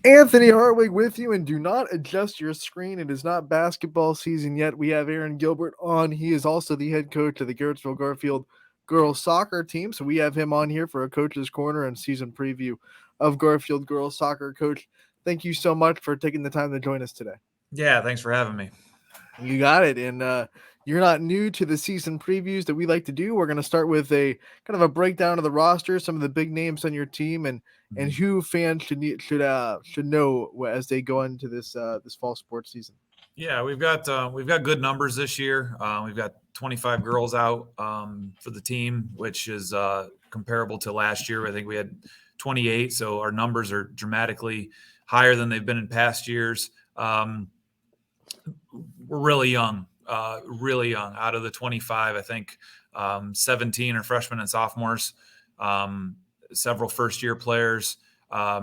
Anthony Hartwig with you, and do not adjust your screen. It is not basketball season yet. We have Aaron Gilbert on. He is also the head coach of the Garrettsville Garfield girls soccer team. So we have him on here for a coach's corner and season preview of Garfield girls soccer. Coach, thank you so much for taking the time to join us today. Yeah, thanks for having me. You got it. And you're not new to the season previews that we like to do. We're going to start with a kind of a breakdown of the roster, some of the big names on your team, and who fans should know as they go into this fall sports season. Yeah, we've got good numbers this year. We've got 25 girls out for the team, which is comparable to last year. I think we had 28, so our numbers are dramatically higher than they've been in past years. We're really young. Out of the 25, I think 17 are freshmen and sophomores, several first-year players.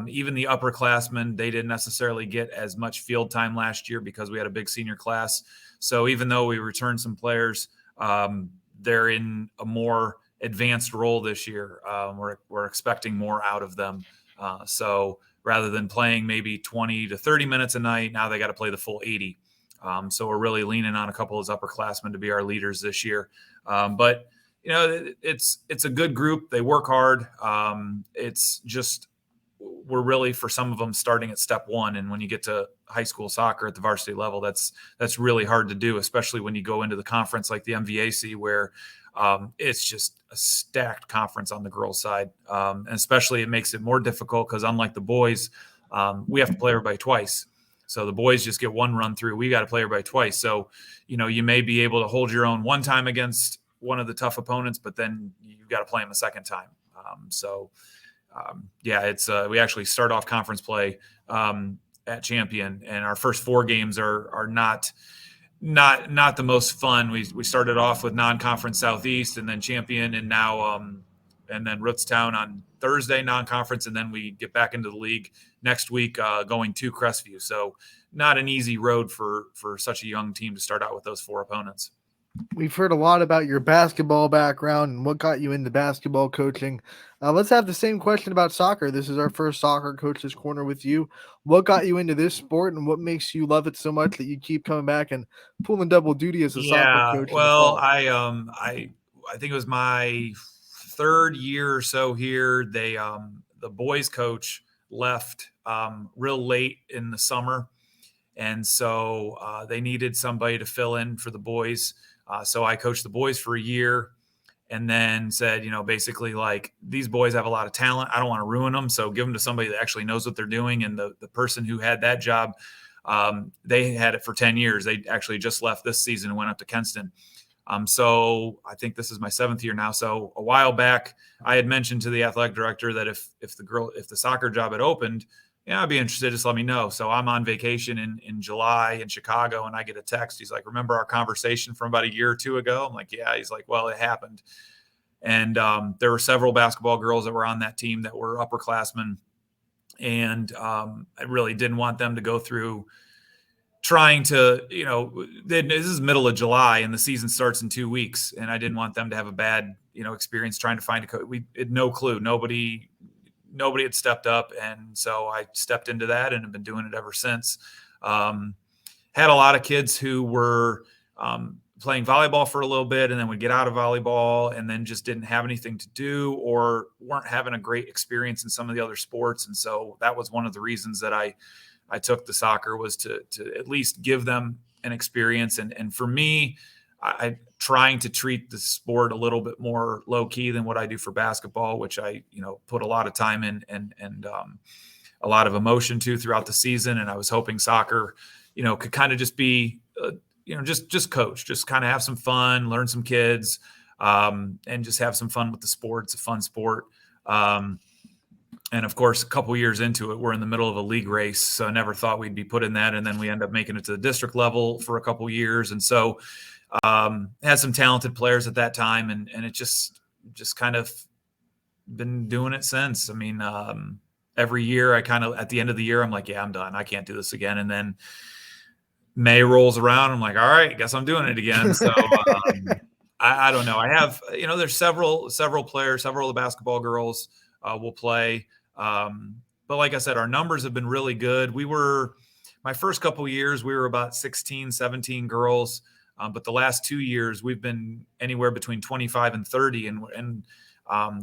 Even the upperclassmen, they didn't necessarily get as much field time last year because we had a big senior class. So even though we returned some players, they're in a more advanced role this year. We're expecting more out of them. So rather than playing maybe 20 to 30 minutes a night, now they got to play the full 80. So we're really leaning on a couple of those upperclassmen to be our leaders this year. But you know, it's a good group. They work hard. It's just we're really, for some of them, starting at step one. And when you get to high school soccer at the varsity level, that's really hard to do, especially when you go into the conference like the MVAC, where it's just a stacked conference on the girls' side. And especially it makes it more difficult because unlike the boys, we have to play everybody twice. So the boys just get one run through. We got to play everybody twice. So, you know, you may be able to hold your own one time against one of the tough opponents, but then you've got to play them a second time. It's we actually start off conference play at Champion, and our first four games are not the most fun. We started off with non-conference Southeast, and then Champion, and now and then Rootstown on Thursday, non-conference, and then we get back into the league next week, going to Crestview. So not an easy road for such a young team to start out with those four opponents. We've heard a lot about your basketball background and what got you into basketball coaching. Let's have the same question about soccer. This is our first soccer coach's corner with you. What got you into this sport, and what makes you love it so much that you keep coming back and pulling double duty as a soccer coach? Well, I think it was my third year or so here. They the boys coach left real late in the summer, and so they needed somebody to fill in for the boys. So I coached the boys for a year and then said, you know, basically like these boys have a lot of talent. I don't want to ruin them. So give them to somebody that actually knows what they're doing. And the person who had that job, they had it for 10 years. They actually just left this season and went up to Kenston. So I think this is my 7th year now. So a while back, I had mentioned to the athletic director that if the soccer job had opened, yeah, I'd be interested. Just let me know. So I'm on vacation in July in Chicago, and I get a text. He's like, remember our conversation from about a year or two ago? I'm like, yeah. He's like, well, it happened. And there were several basketball girls that were on that team that were upperclassmen. And I really didn't want them to go through trying to, you know, this is middle of July and the season starts in 2 weeks. And I didn't want them to have a bad, you know, experience trying to find a coach. We had no clue. Nobody had stepped up. And so I stepped into that and have been doing it ever since. Had a lot of kids who were playing volleyball for a little bit and then would get out of volleyball and then just didn't have anything to do or weren't having a great experience in some of the other sports. And so that was one of the reasons that I took the soccer, was to at least give them an experience. And for me, I trying to treat the sport a little bit more low key than what I do for basketball, which I, you know, put a lot of time in and a lot of emotion to throughout the season. And I was hoping soccer, you know, could kind of just be, you know, just coach, just kind of have some fun, learn some kids, and just have some fun with the sport. It's a fun sport. And of course, a couple years into it, we're in the middle of a league race. So I never thought we'd be put in that. And then we end up making it to the district level for a couple years. And so had some talented players at that time, and it just kind of been doing it since. I mean, every year I kind of, at the end of the year, I'm like, yeah, I'm done. I can't do this again. And then May rolls around. I'm like, all right, I guess I'm doing it again. So I don't know. I have, you know, there's several players, several of the basketball girls will play. but like I said, our numbers have been really good. My first couple years, we were about 16, 17 girls. But the last 2 years, we've been anywhere between 25 and 30. And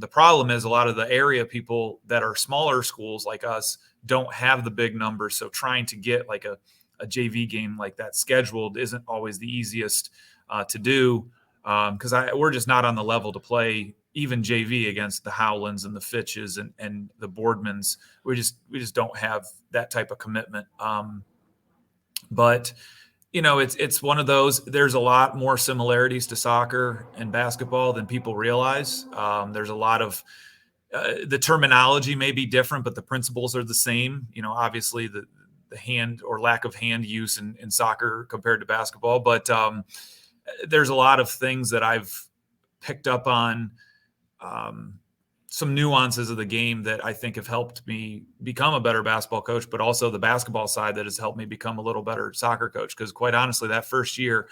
the problem is a lot of the area people that are smaller schools like us don't have the big numbers. So trying to get like a JV game like that scheduled isn't always the easiest to do, because we're just not on the level to play even JV against the Howlands and the Fitches and the Boardmans. We just don't have that type of commitment. But it's one of those. There's a lot more similarities to soccer and basketball than people realize. There's a lot of the terminology may be different, but the principles are the same. Obviously the hand or lack of hand use in soccer compared to basketball, but there's a lot of things that I've picked up on, some nuances of the game that I think have helped me become a better basketball coach, but also the basketball side that has helped me become a little better soccer coach. Because quite honestly, that first year,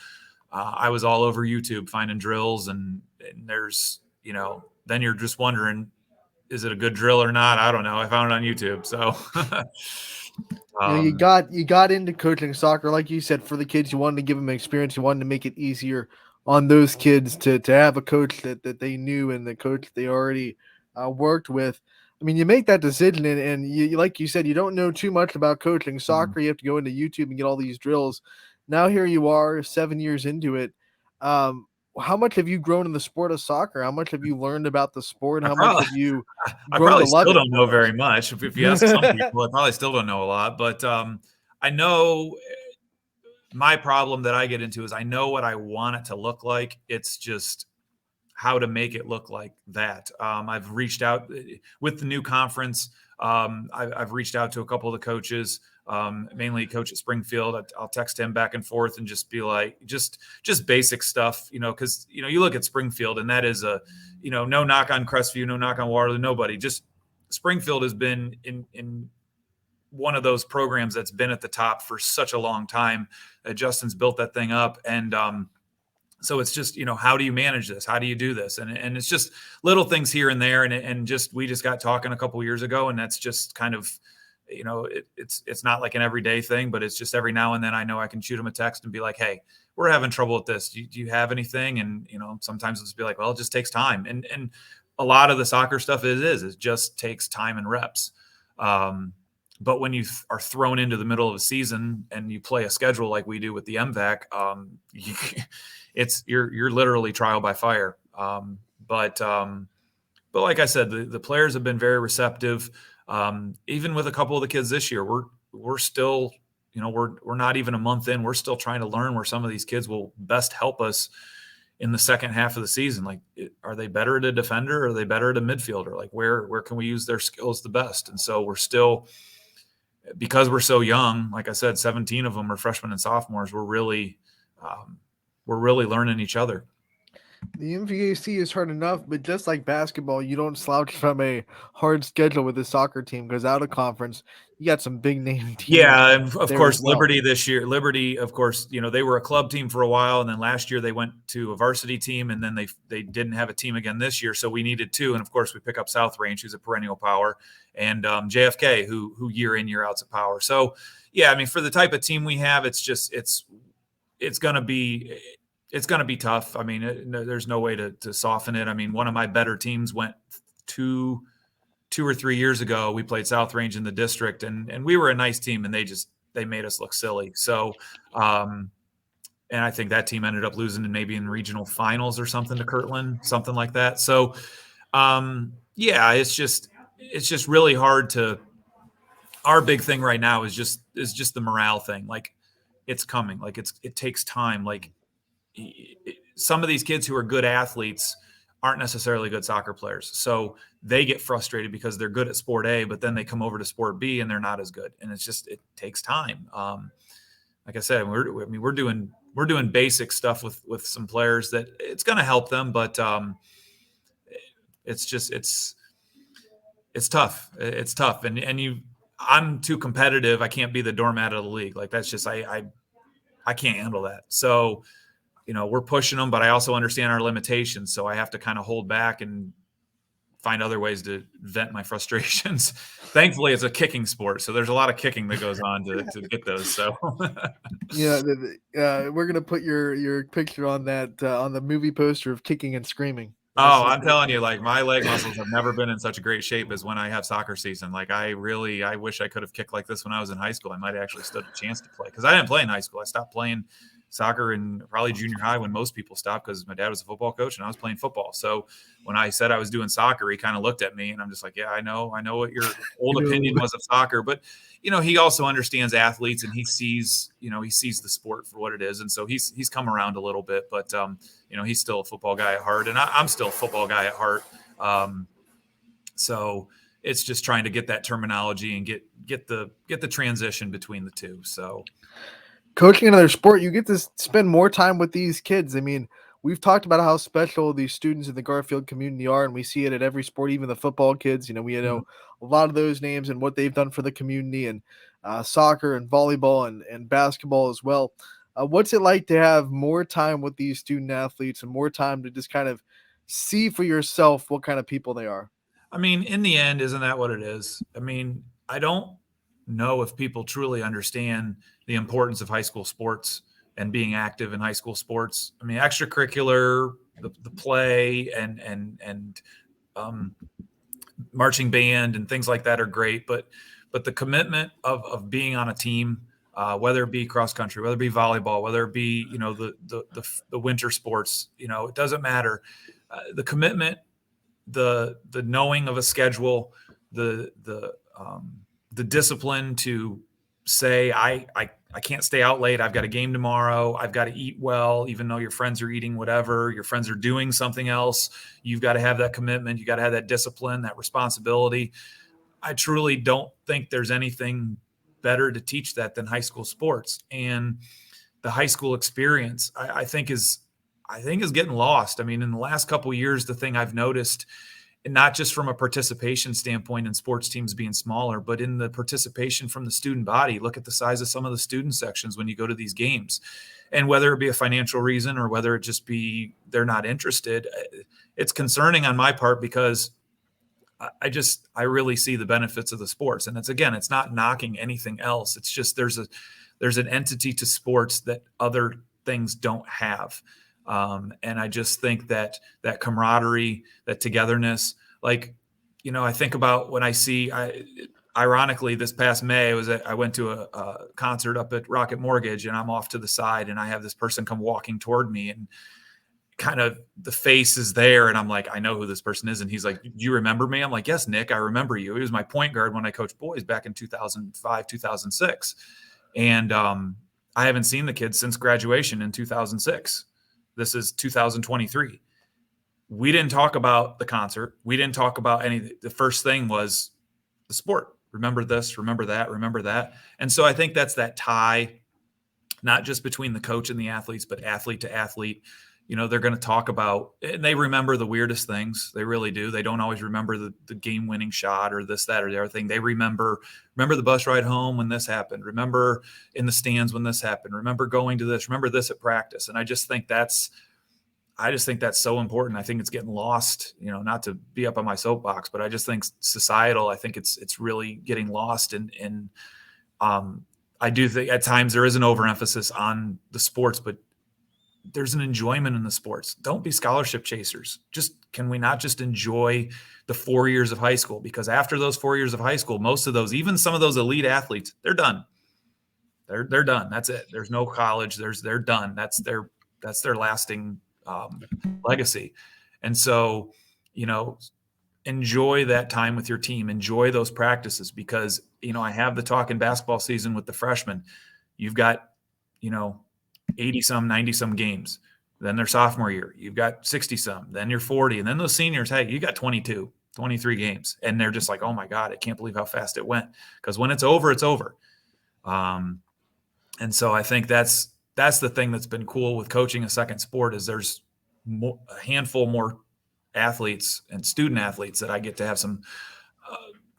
I was all over YouTube finding drills, and there's, then you're just wondering, is it a good drill or not? I don't know. I found it on YouTube. So, you got into coaching soccer, like you said, for the kids. You wanted to give them experience. You wanted to make it easier on those kids to have a coach that they knew and the coach they already worked with. I mean, you make that decision, and you, like you said, you don't know too much about coaching soccer. You have to go into YouTube and get all these drills. Now here you are, 7 years into it. How much have you grown in the sport of soccer? How much have you learned about the sport? How much have you I grown to probably love still it? don't know very much. If you ask some people, I probably still don't know a lot. But I know my problem that I get into is I know what I want it to look like. It's just how to make it look like that. I've reached out with the new conference. I've reached out to a couple of the coaches, mainly coach at Springfield. I'll text him back and forth and just be like, just basic stuff, because you look at Springfield and that is no knock on Crestview, no knock on Waterloo, nobody. Just Springfield has been in one of those programs that's been at the top for such a long time. Justin's built that thing up, and so it's just, how do you manage this? How do you do this? And it's just little things here and there. And we just got talking a couple of years ago, and that's just kind of, it's not like an everyday thing, but it's just every now and then I know I can shoot him a text and be like, hey, we're having trouble with this. Do you have anything? And, sometimes it'll just be like, well, it just takes time. And a lot of the soccer stuff it just takes time and reps. But when you are thrown into the middle of a season and you play a schedule like we do with the MVAC, you're literally trial by fire. But like I said, the players have been very receptive. Even with a couple of the kids this year, we're still, we're not even a month in. We're still trying to learn where some of these kids will best help us in the second half of the season. Like, are they better at a defender? Or are they better at a midfielder? Like, where can we use their skills the best? And so we're still, because we're so young, like I said, 17 of them are freshmen and sophomores. We're really learning each other. The MVAC is hard enough, but just like basketball, you don't slouch from a hard schedule with the soccer team, because out of conference, you got some big name teams. Yeah, and of course, well. Liberty this year. Liberty, of course, they were a club team for a while, and then last year they went to a varsity team, and then they didn't have a team again this year, so we needed two. And of course, we pick up South Range, who's a perennial power, and JFK, who year in year out's a power. So yeah, I mean, for the type of team we have, it's just it's gonna be. It's going to be tough. I mean, there's no way to soften it. I mean, one of my better teams went two or 3 years ago. We played South Range in the district, and we were a nice team, and they made us look silly. So, and I think that team ended up losing maybe in regional finals or something to Kirtland, something like that. So, yeah, it's just really hard to. Our big thing right now is just the morale thing. Like, it's coming. Like, it takes time. Like, some of these kids who are good athletes aren't necessarily good soccer players. So they get frustrated because they're good at sport A, but then they come over to sport B and they're not as good. And it takes time. Like I said, we're doing basic stuff with some players that it's going to help them, but it's tough. It's tough. And I'm too competitive. I can't be the doormat of the league. Like, that's just, I can't handle that. So, we're pushing them, but I also understand our limitations. So I have to kind of hold back and find other ways to vent my frustrations. Thankfully, it's a kicking sport, so there's a lot of kicking that goes on to get those. So, Yeah, we're gonna put your picture on that on the movie poster of kicking and screaming. That's oh, just I'm telling you, like my leg muscles have never been in such a great shape as when I have soccer season. Like I wish I could have kicked like this when I was in high school. I might have actually stood a chance to play because I didn't play in high school. I stopped playing soccer in probably junior high when most people stopped because my dad was a football coach and I was playing football. So when I said I was doing soccer, he kind of looked at me and I'm just like, yeah, I know what your old opinion was of soccer, but he also understands athletes and he sees the sport for what it is, and so he's come around a little bit, but he's still a football guy at heart, and I'm still a football guy at heart. So it's just trying to get that terminology and get the transition between the two. So coaching another sport, you get to spend more time with these kids. I mean, we've talked about how special these students in the Garfield community are, and we see it at every sport, even the football kids. We know a lot of those names and what they've done for the community, and soccer and volleyball and basketball as well. What's it like to have more time with these student athletes and more time to just kind of see for yourself what kind of people they are? I mean, in the end, isn't that what it is? I mean, I don't know if people truly understand the importance of high school sports and being active in high school sports. I mean, extracurricular, the play and um, marching band and things like that are great, but the commitment of being on a team, whether it be cross country, whether it be volleyball, whether it be the winter sports, it doesn't matter. The commitment, the knowing of a schedule, the discipline to say I can't stay out late. I've got a game tomorrow. I've got to eat well, even though your friends are eating whatever. Your friends are doing something else. You've got to have that commitment. You got to have that discipline, that responsibility. I truly don't think there's anything better to teach that than high school sports, and the high school experience. I think is getting lost. I mean, in the last couple of years, the thing I've noticed, and not just from a participation standpoint in sports teams being smaller, but in the participation from the student body. Look at the size of some of the student sections when you go to these games. And whether it be a financial reason or whether it just be they're not interested, it's concerning on my part because I really see the benefits of the sports. And it's not knocking anything else. It's just there's an entity to sports that other things don't have. And I just think that camaraderie, that togetherness, like, I think about when ironically, this past May, I went to a concert up at Rocket Mortgage, and I'm off to the side, and I have this person come walking toward me, and kind of the face is there, and I'm like, I know who this person is, and he's like, do you remember me? I'm like, yes, Nick, I remember you. He was my point guard when I coached boys back in 2005, 2006, and I haven't seen the kids since graduation in 2006. This is 2023. We didn't talk about the concert. We didn't talk about anything. The first thing was the sport. Remember this, remember that, remember that. And so I think that's that tie, not just between the coach and the athletes, but athlete to athlete. They're going to talk about, and they remember the weirdest things. They really do. They don't always remember the game-winning shot or this, that, or the other thing. They remember the bus ride home when this happened. Remember in the stands when this happened. Remember going to this. Remember this at practice. And I just think that's so important. I think it's getting lost. Not to be up on my soapbox, but I just think societal. I think it's really getting lost. And I do think at times there is an overemphasis on the sports, but there's an enjoyment in the sports. Don't be scholarship chasers. Can we not just enjoy the 4 years of high school? Because after those 4 years of high school, most of those, even some of those elite athletes, they're done. They're done. That's it. There's no college. They're done. That's their lasting legacy. And so, enjoy that time with your team. Enjoy those practices because, I have the talk in basketball season with the freshmen. You've got, 80 some, 90 some games. Then their sophomore year, you've got 60 some, then you're 40. And then those seniors, hey, you got 22, 23 games. And they're just like, oh my God, I can't believe how fast it went. Because when it's over, it's over. And so I think that's the thing that's been cool with coaching a second sport is there's a handful more athletes and student athletes that I get to have some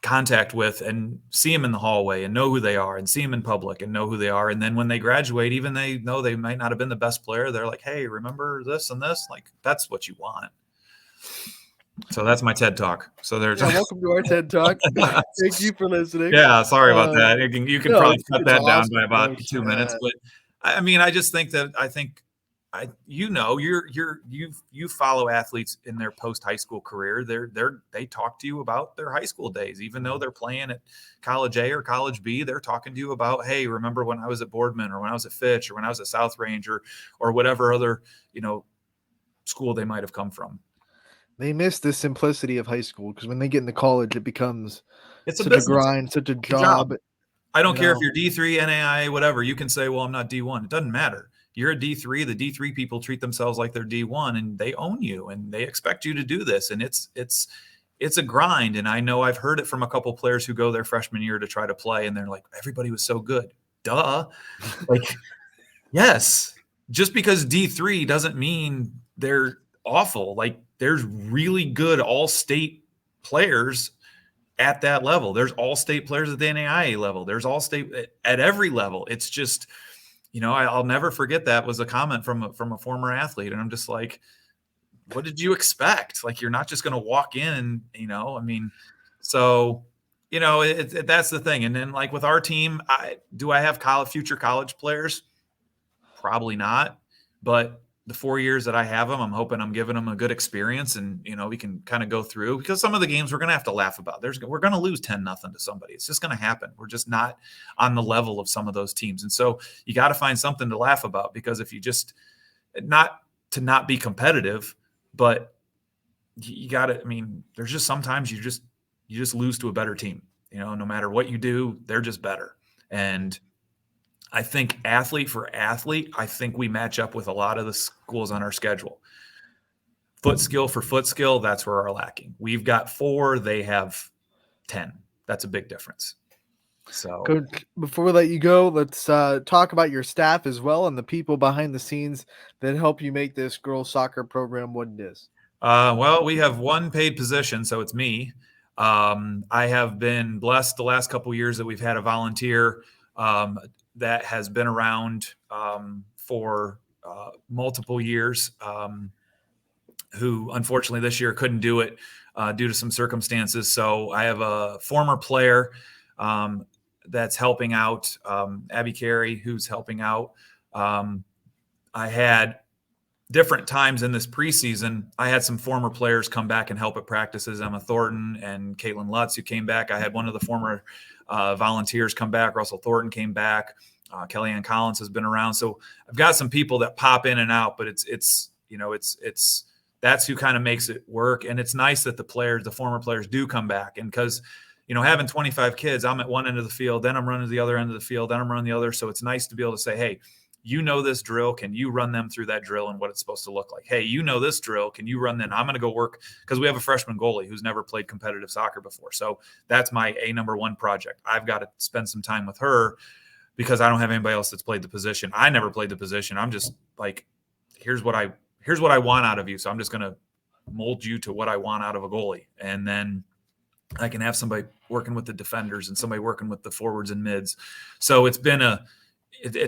contact with and see them in the hallway and know who they are and see them in public and know who they are. And then when they graduate, even they know they might not have been the best player. They're like, hey, remember this and this? Like, that's what you want. So that's my TED talk. So there's Yeah, welcome to our TED Talk. Thank you for listening. yeah, sorry about that. You can No, probably cut it's that down awesome, by about Coach. 2 minutes, but I mean, I just think that you follow athletes in their post high school career. They talk to you about their high school days, even though they're playing at college A or college B. They're talking to you about, hey, remember when I was at Boardman or when I was at Fitch or when I was at South Range or whatever other school they might have come from. They miss the simplicity of high school because when they get into college, it becomes It's a such a business. grind, such a It's a job. job. I don't You care if know, you're D3, NAIA, whatever. You can say, well, I'm not D1. It doesn't matter. You're a D3. The D3 people treat themselves like they're D1 and they own you and they expect you to do this. And it's a grind. And I know I've heard it from a couple players who go their freshman year to try to play and they're like, everybody was so good. Duh. Like, yes, just because D3 doesn't mean they're awful. Like, there's really good all-state players at that level. There's all-state players at the NAIA level. There's all-state at every level. It's just, I'll never forget that was a comment from a former athlete, and I'm just like, what did you expect? Like, you're not just going to walk in, I mean, so that's the thing. And then like with our team, I have future college players? Probably not, but the 4 years that I have them, I'm hoping I'm giving them a good experience, and we can kind of go through, because some of the games we're going to have to laugh about. We're going to lose 10-0 to somebody. It's just going to happen. We're just not on the level of some of those teams, and so you got to find something to laugh about, because if you just not be competitive, but you got to. I mean, there's just sometimes you just lose to a better team. No matter what you do, they're just better, and I think athlete for athlete, I think we match up with a lot of the schools on our schedule. Foot skill for foot skill, that's where we're lacking. We've got 4, they have 10. That's a big difference. So, Coach, before we let you go, let's talk about your staff as well and the people behind the scenes that help you make this girls soccer program what it is. well, we have one paid position, so it's me. I have been blessed the last couple of years that we've had a volunteer that has been around for multiple years, who unfortunately this year couldn't do it due to some circumstances. So I have a former player that's helping out, Abby Carey, who's helping out. I had different times in this preseason, I had some former players come back and help at practices. Emma Thornton and Caitlin Lutz, who came back. I had one of the former volunteers come back. Russell Thornton came back. Kellyanne Collins has been around. So I've got some people that pop in and out, but it's that's who kind of makes it work. And it's nice that the former players do come back. And because, having 25 kids, I'm at one end of the field, then I'm running to the other end of the field, then I'm running the other. So it's nice to be able to say, hey, this drill. Can you run them through that drill and what it's supposed to look like? Hey, this drill. Can you run them? I'm going to go work, because we have a freshman goalie who's never played competitive soccer before. So that's my number one project. I've got to spend some time with her, because I don't have anybody else that's played the position. I never played the position. I'm just like, here's what I want out of you. So I'm just going to mold you to what I want out of a goalie. And then I can have somebody working with the defenders and somebody working with the forwards and mids. So it's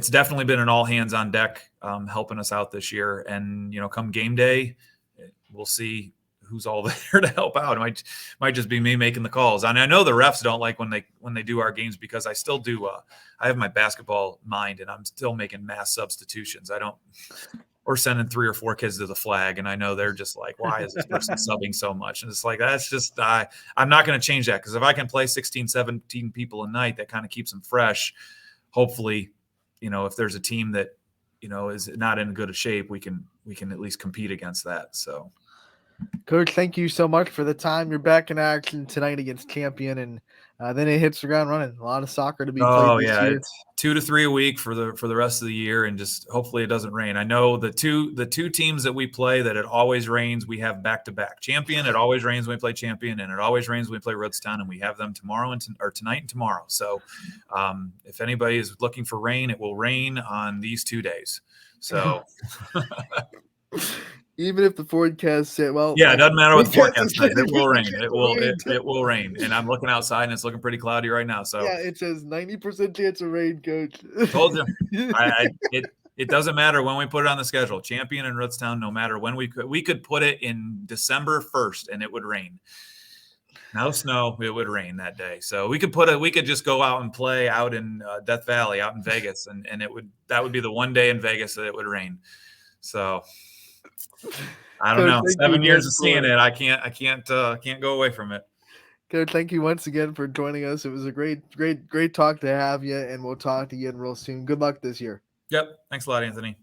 definitely been an all hands on deck helping us out this year. And, come game day, we'll see who's all there to help out. It might just be me making the calls. And I know the refs don't like when they do our games, because I still do. I have my basketball mind, and I'm still making mass substitutions. Or sending 3 or 4 kids to the flag. And I know they're just like, why is this person subbing so much? And it's like, that's just, I'm not going to change that. Because if I can play 16, 17 people a night, that kind of keeps them fresh. Hopefully, if there's a team that, is not in good a shape, we can at least compete against that. So, Coach, thank you so much for the time. You're back in action tonight against Champion, and then it hits the ground running. A lot of soccer to be played this year. It's 2 to 3 a week for the rest of the year, and just hopefully it doesn't rain. I know the two teams that we play that it always rains, we have back to back. Champion, it always rains when we play Champion, and it always rains when we play Rootstown, and we have them tonight and tomorrow. So if anybody is looking for rain, it will rain on these 2 days. So. Even if the forecast said, well, yeah, it doesn't matter what the forecast says. It will rain. It will rain. And I'm looking outside, and it's looking pretty cloudy right now. So yeah, it says 90% chance of rain, Coach. Told you. It doesn't matter when we put it on the schedule. Champion and Rootstown, no matter when we could put it in December 1st and it would rain. No snow, it would rain that day. So we could just go out and play out in Death Valley, out in Vegas, and that would be the one day in Vegas that it would rain. So I don't know. Coach, thank you 7 years again of seeing it, I can't go away from it. Coach, thank you once again for joining us. It was a great talk to have you, and we'll talk to you again real soon. Good luck this year. Yep. Thanks a lot, Anthony.